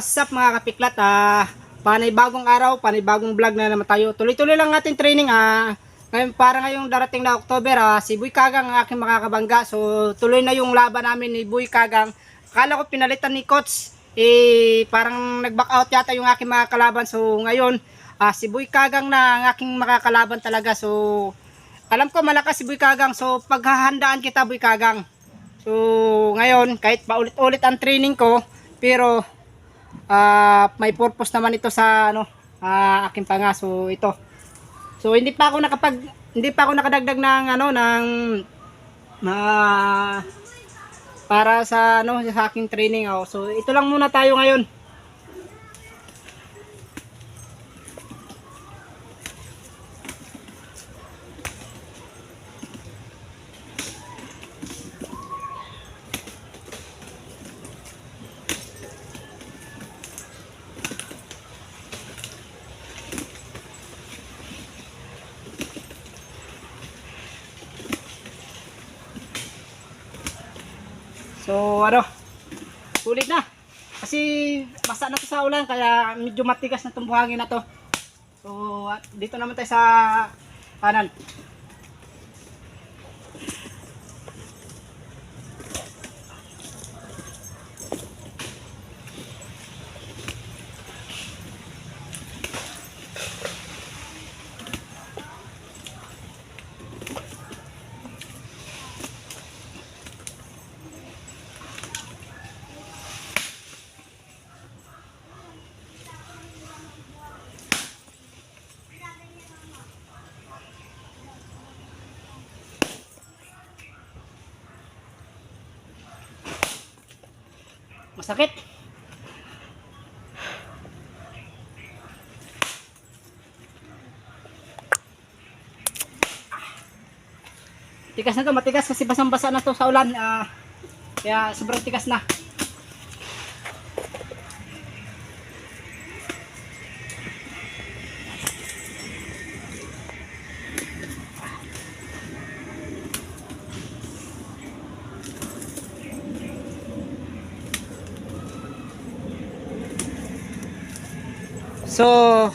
what's up mga kapiklat? Panibagong araw, panibagong vlog na naman tayo. Tuloy-tuloy lang ating training. Ngayon, para ngayong darating na October, si Boy Kagang ang aking makakabangga. So, tuloy na yung laban namin ni Boy Kagang. Akala ko pinalitan ni Coach. Parang nag-back out yata yung aking makakalaban. So, ngayon, si Boy Kagang na ang aking makakalaban talaga. So, alam ko malakas si Boy Kagang. So, paghahandaan kita, Boy Kagang. So, ngayon, kahit paulit-ulit ang training ko, pero may purpose naman ito sa aking panga. So, ito. So, hindi pa ako nakadagdag ng para sa sa aking training. So, ito lang muna tayo ngayon. So, ulit na. Kasi basa na to sa ulan, kaya medyo matigas na itong buhangin na to. So, dito naman tayo sa kanan. Masakit. Tigas na to, matigas kasi basang-basa na to sa ulan. Kaya sobrang tigas na. So,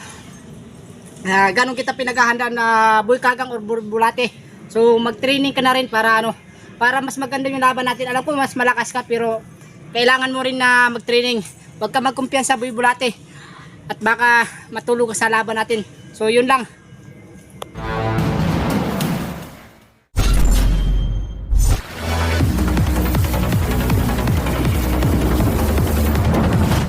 ganun kita pinaghahandaan na Boy Kagang or Bulate. So, mag-training ka na rin para para mas maganda yung laban natin. Alam ko mas malakas ka, pero kailangan mo rin na mag-training. Huwag ka magkumpiyansa, Boy Bulate. At baka matulog ka sa laban natin. So, yun lang.